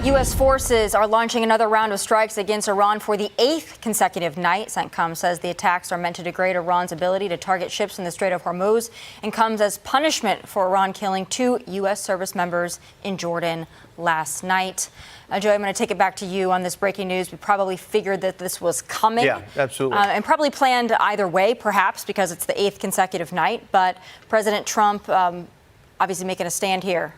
U.S. forces are launching another round of strikes against Iran for the 8th consecutive night. CENTCOM says the attacks are meant to degrade Iran's ability to target ships in the Strait of Hormuz and comes as punishment for Iran killing 2 U.S. service members in Jordan last night. Joey, I'm going to take it back to you on this breaking news. We probably figured that this was coming. Yeah, absolutely. And probably planned either way, perhaps, because it's the 8th consecutive night. But President Trump obviously making a stand here.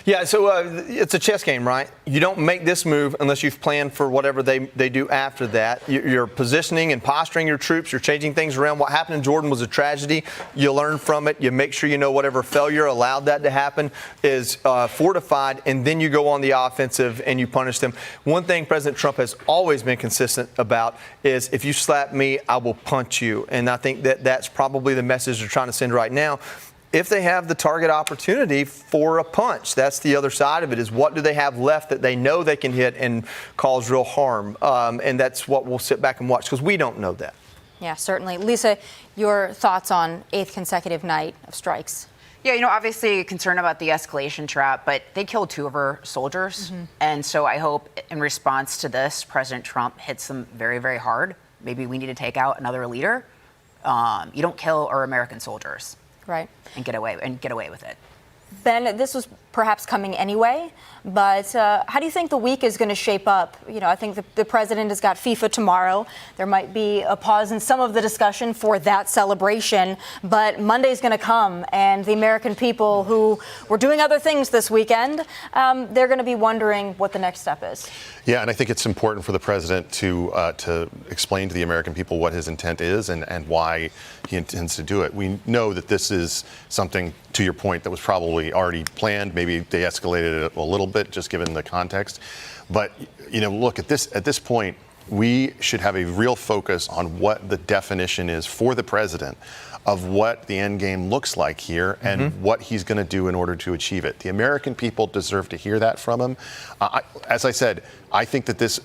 Yeah, so it's a chess game, right? You don't make this move unless you've planned for whatever they do after that. You're positioning and posturing your troops. You're changing things around. What happened in Jordan was a tragedy. You learn from it. You make sure you know whatever failure allowed that to happen is fortified, and then you go on the offensive and you punish them. One thing President Trump has always been consistent about is if you slap me, I will punch you. And I think that that's probably the message they're trying to send right now. If they have the target opportunity for a punch, that's the other side of it, is what do they have left that they know they can hit and cause real harm? And that's what we'll sit back and watch, because we don't know that. Yeah, certainly. Lisa, your thoughts on 8th consecutive night of strikes? Yeah, obviously concerned about the escalation trap, but they killed 2 of our soldiers. And so I hope in response to this, President Trump hits them very, very hard. Maybe we need to take out another leader. You don't kill our American soldiers. Right. And get away with it. Ben, this was perhaps coming anyway, but how do you think the week is going to shape up? I think the president has got FIFA tomorrow. There might be a pause in some of the discussion for that celebration, but Monday's going to come, and the American people who were doing other things this weekend, they're going to be wondering what the next step is. Yeah, and I think it's important for the president to explain to the American people what his intent is and why he intends to do it. We know that this is something, to your point, that was probably already planned. Maybe they escalated it a little bit, just given the context. But look, at this point, we should have a real focus on what the definition is for the president of what the end game looks like here and what he's going to do in order to achieve it. The American people deserve to hear that from him. As I said, I think that this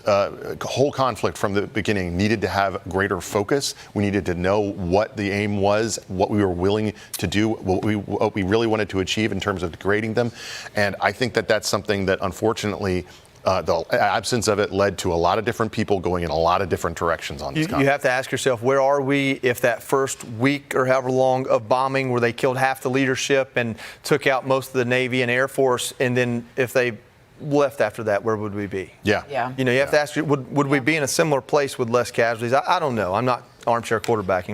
whole conflict from the beginning needed to have greater focus. We needed to know what the aim was, what we were willing to do, what we really wanted to achieve in terms of degrading them. And I think that that's something that, unfortunately, the absence of it led to a lot of different people going in a lot of different directions on this conflict. You have to ask yourself, where are we if that first week or however long of bombing where they killed half the leadership and took out most of the Navy and Air Force, and then if they left after that, where would we be? Yeah. You have to ask, would we be in a similar place with less casualties? I don't know. I'm not armchair quarterbacking.